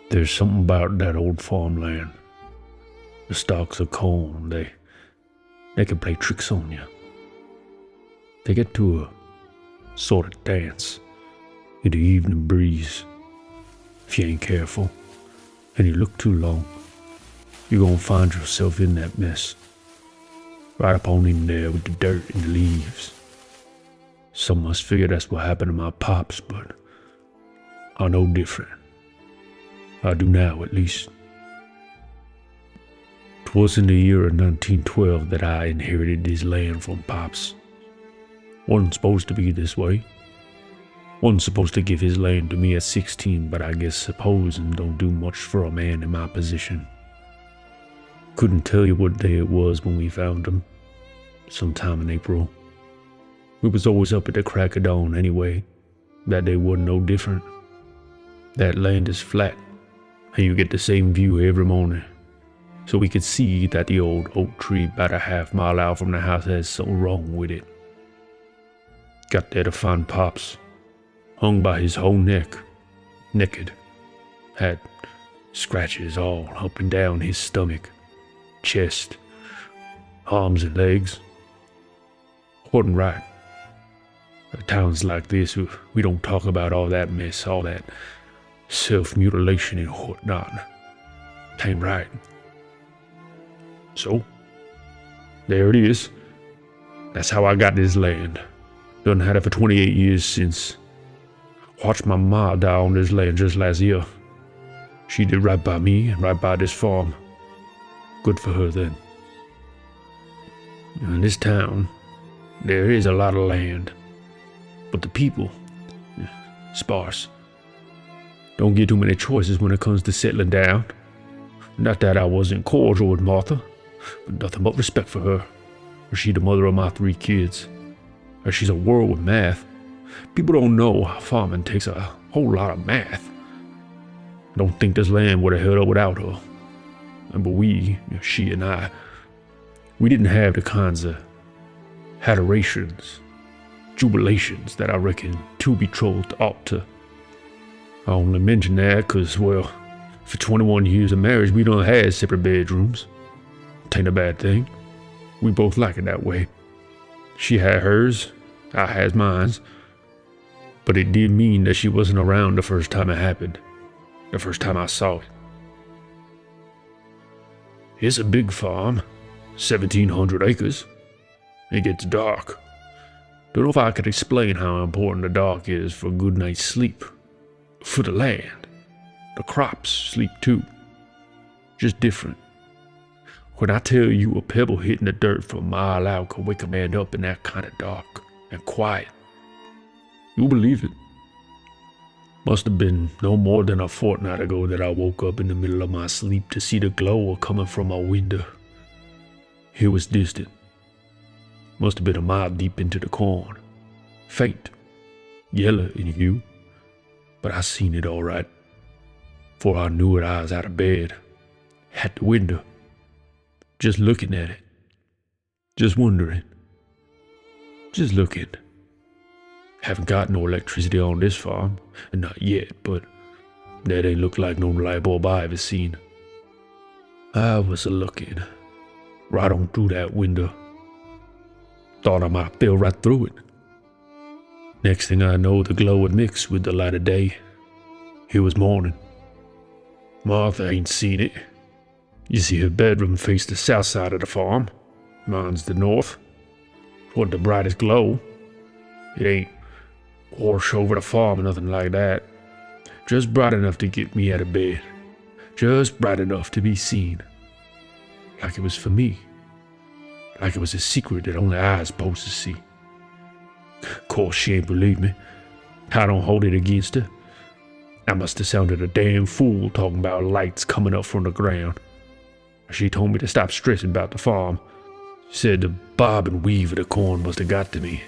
There's something about that old farmland. The stalks of corn, they can play tricks on you. They get to a sort of dance in the evening breeze. If you ain't careful, and you look too long, you're gonna find yourself in that mess. Right up on in there with the dirt and the leaves. Some must figure that's what happened to my pops, but I know different. I do now, at least. 'Twas in the year of 1912 that I inherited this land from Pops. Wasn't supposed to be this way. Wasn't supposed to give his land to me at 16, but I guess supposing don't do much for a man in my position. Couldn't tell you what day it was when we found him. Sometime in April. We was always up at the crack of dawn anyway. That day wasn't no different. That land is flat, and you get the same view every morning. So we could see that the old oak tree about a half-mile out from the house had something wrong with it. Got there to find Pops, hung by his whole neck, naked. Had scratches all up and down his stomach, chest, arms and legs. Wasn't right. At towns like this, we don't talk about all that mess, all that self-mutilation and whatnot. Ain't right. So, there it is. That's how I got this land. Done had it for 28 years since. Watched my ma die on this land just last year. She did right by me and right by this farm. Good for her then. In this town, there is a lot of land. But the people, sparse. Don't get too many choices when it comes to settling down. Not that I wasn't cordial with Martha, but nothing but respect for her. She the mother of my 3 kids. She's a whirl with math. People don't know how farming takes a whole lot of math. I don't think this land would have held up without her. But we, she and I, we didn't have the kinds of adorations, jubilations that I reckon 2 betrothed ought to. I only mention that because, well, for 21 years of marriage, we done had separate bedrooms. Tain't a bad thing. We both like it that way. She had hers, I had mine. But it did mean that she wasn't around the first time it happened. The first time I saw it. It's a big farm, 1,700 acres. It gets dark. Don't know if I could explain how important the dark is for a good night's sleep. For the land. The crops sleep too. Just different. When I tell you a pebble hitting the dirt for a mile out could wake a man up in that kind of dark and quiet, you'll believe it. Must have been no more than a fortnight ago that I woke up in the middle of my sleep to see the glow coming from my window. It was distant. Must have been a mile deep into the corn. Faint, yellow in hue, but I seen it all right. For I knew it, I was out of bed, at the window, just looking at it, just wondering, just looking. Haven't got no electricity on this farm, and not yet, but that ain't look like no light bulb I ever seen. I was a-looking, right on through that window. Thought I might fell right through it. Next thing I know, the glow had mixed with the light of day. It was morning. Martha ain't seen it. You see, her bedroom faced the south side of the farm. Mine's the north. Wasn't the brightest glow. It ain't wash over the farm or nothing like that. Just bright enough to get me out of bed. Just bright enough to be seen. Like it was for me. Like it was a secret that only I was supposed to see. Of course, she ain't believe me. I don't hold it against her. I must have sounded a damn fool talking about lights coming up from the ground. She told me to stop stressing about the farm. She said the bob and weave of the corn must have got to me.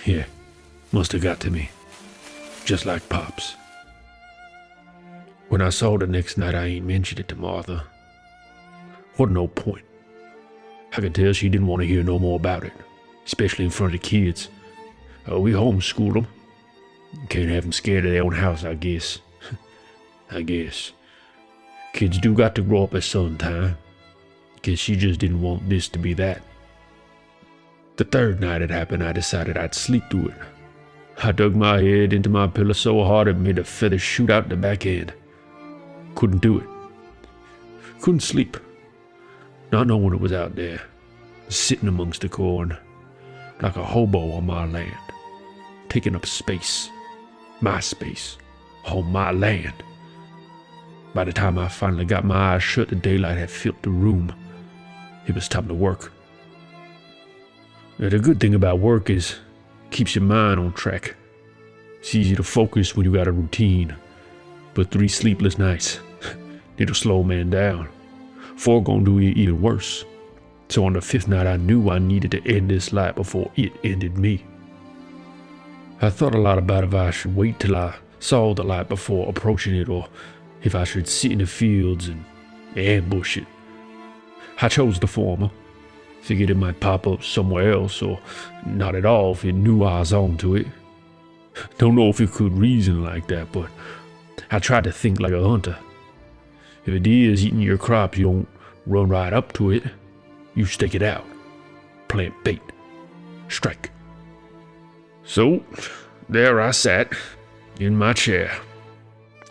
Yeah, must have got to me. Just like Pops. When I saw her the next night, I ain't mentioned it to Martha. Wasn't no point. I could tell she didn't want to hear no more about it, especially in front of the kids. We homeschooled them. Can't have them scared of their own house, I guess. I guess. Kids do got to grow up at some time. Guess she just didn't want this to be that. The third night it happened, I decided I'd sleep through it. I dug my head into my pillow so hard it made a feather shoot out the back end. Couldn't do it. Couldn't sleep. Not knowing it was out there, sitting amongst the corn, like a hobo on my land, taking up space, my space, on my land. By the time I finally got my eyes shut, the daylight had filled the room. It was time to work. Now, the good thing about work is it keeps your mind on track. It's easy to focus when you got a routine, but 3 sleepless nights, it'll slow a man down. 4 gonna do it even worse. So on the 5th night I knew I needed to end this life before it ended me. I thought a lot about if I should wait till I saw the light before approaching it, or if I should sit in the fields and ambush it. I chose the former. Figured it might pop up somewhere else, or not at all if it knew I was on to it. Don't know if it could reason like that, but I tried to think like a hunter. If it is eating your crops, you don't run right up to it. You stake it out. Plant bait. Strike. So, there I sat, in my chair,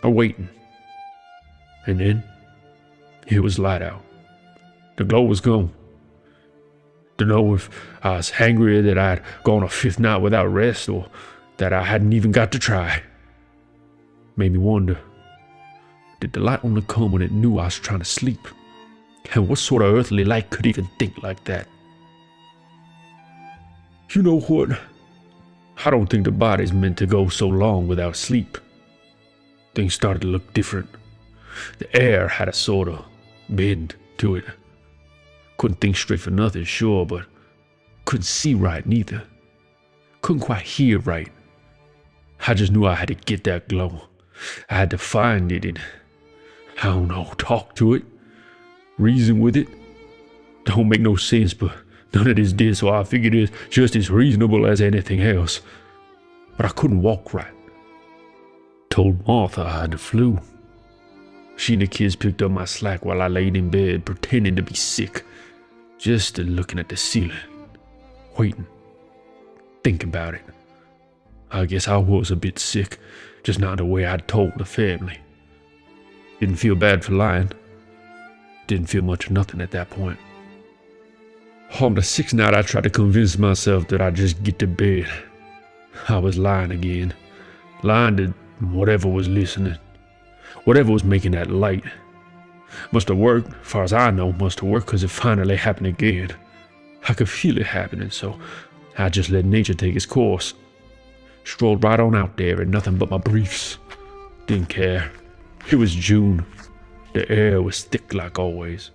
awaiting. And then, it was light out. The glow was gone. Dunno if I was hangry that I'd gone a 5th night without rest, or that I hadn't even got to try. Made me wonder, did the light only come when it knew I was trying to sleep? And what sort of earthly light could even think like that? You know what? I don't think the body's meant to go so long without sleep. Things started to look different. The air had a sort of bend to it. Couldn't think straight for nothing, sure, but couldn't see right neither. Couldn't quite hear right. I just knew I had to get that glow. I had to find it and, I don't know, talk to it, reason with it. Don't make no sense, but none of this did, so I figured it's just as reasonable as anything else. But I couldn't walk right. Told Martha I had the flu. She and the kids picked up my slack while I laid in bed, pretending to be sick, just looking at the ceiling, waiting, thinking about it. I guess I was a bit sick, just not the way I'd told the family. Didn't feel bad for lying. Didn't feel much of nothing at that point. On the 6th night, I tried to convince myself that I'd just get to bed. I was lying again. Lying to whatever was listening. Whatever was making that light. Must have worked, as far as I know, must have worked, because it finally happened again. I could feel it happening, so I just let nature take its course. Strolled right on out there in nothing but my briefs. Didn't care. It was June. The air was thick like always.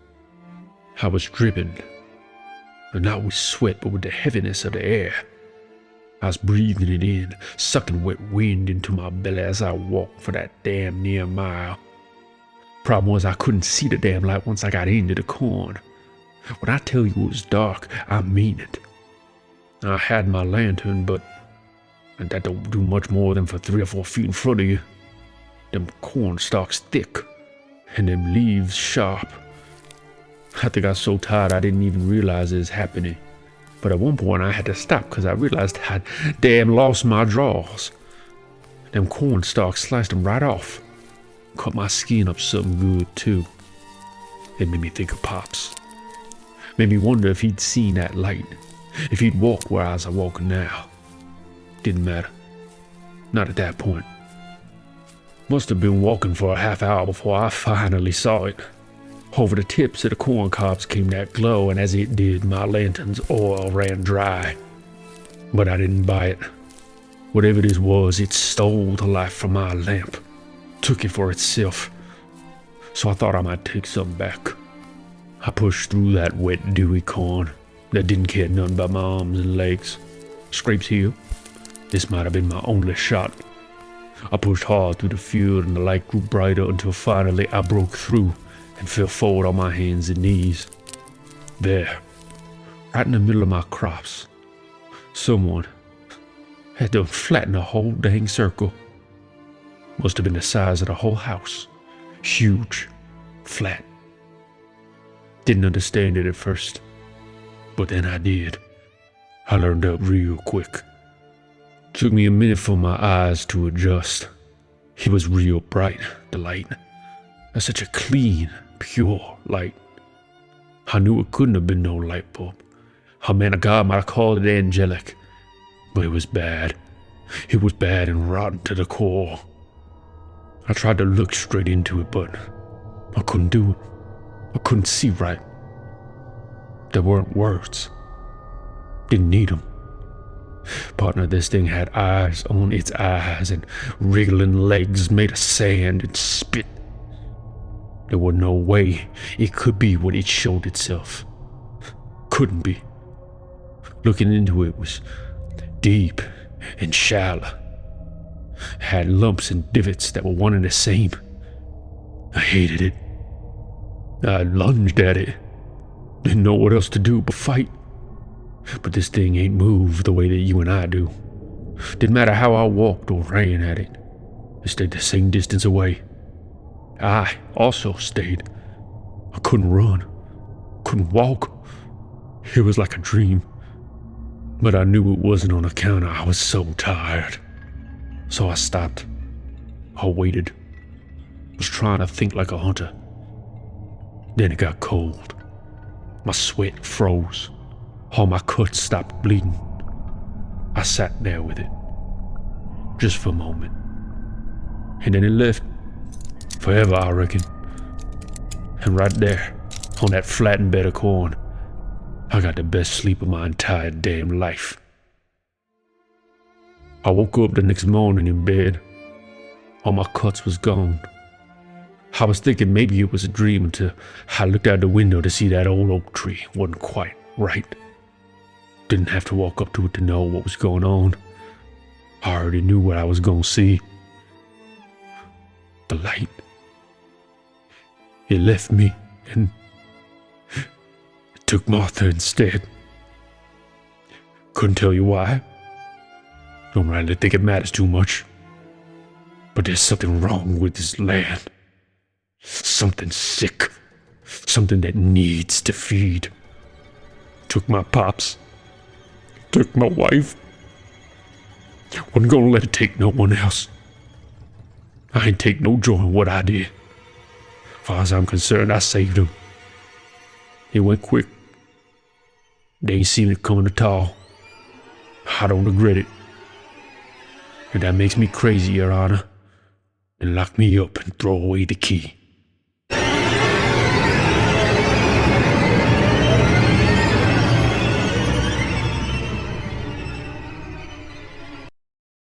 I was dripping. And not with sweat, but with the heaviness of the air. I was breathing it in, sucking wet wind into my belly as I walked for that damn near mile. Problem was I couldn't see the damn light once I got into the corn. When I tell you it was dark, I mean it. I had my lantern, but that don't do much more than for 3 or 4 feet in front of you. Them corn stalks thick, and them leaves sharp. I think I was so tired I didn't even realize it was happening. But at one point I had to stop because I realized I'd damn lost my drawers. Them corn stalks sliced them right off. Cut my skin up something good too. It made me think of Pops. Made me wonder if he'd seen that light. If he'd walked where I was walking now. Didn't matter. Not at that point. Must have been walking for a half hour before I finally saw it. Over the tips of the corn cobs came that glow, and as it did, my lantern's oil ran dry. But I didn't buy it. Whatever this was, it stole the life from my lamp. Took it for itself. So I thought I might take something back. I pushed through that wet, dewy corn that didn't care nothing about my arms and legs. Scrapes healed. This might have been my only shot. I pushed hard through the field and the light grew brighter until finally I broke through and fell forward on my hands and knees. There, right in the middle of my crops, someone had done flattened the whole dang circle. Must have been the size of the whole house. Huge. Flat. Didn't understand it at first. But then I did. I learned up real quick. Took me a minute for my eyes to adjust. It was real bright, the light. Such a clean, pure light. I knew it couldn't have been no light bulb. A man of God might have called it angelic. But it was bad. It was bad and rotten to the core. I tried to look straight into it, but I couldn't do it. I couldn't see right. There weren't words. Didn't need them. Partner, this thing had eyes on its eyes and wriggling legs made of sand and spit. There was no way it could be what it showed itself. Couldn't be. Looking into it was deep and shallow. Had lumps and divots that were one and the same. I hated it. I lunged at it. Didn't know what else to do but fight. But this thing ain't moved the way that you and I do. Didn't matter how I walked or ran at it. It stayed the same distance away. I also stayed. I couldn't run. Couldn't walk. It was like a dream. But I knew it wasn't on account I was so tired. So I stopped. I waited. Was trying to think like a hunter. Then it got cold. My sweat froze. All my cuts stopped bleeding. I sat there with it. Just for a moment. And then it left. Forever, I reckon. And right there, on that flattened bed of corn, I got the best sleep of my entire damn life. I woke up the next morning in bed. All my cuts was gone. I was thinking maybe it was a dream until I looked out the window to see that old oak tree wasn't quite right. Didn't have to walk up to it to know what was going on. I already knew what I was gonna see. The light. It left me and it took Martha instead. Couldn't tell you why. Don't really think it matters too much. But there's something wrong with this land. Something sick. Something that needs to feed. Took my pops. Took my wife. Wasn't gonna let it take no one else. I ain't take no joy in what I did. Far as I'm concerned, I saved them. It went quick. They ain't seen it coming at all. I don't regret it. And that makes me crazy, Your Honor. And lock me up and throw away the key.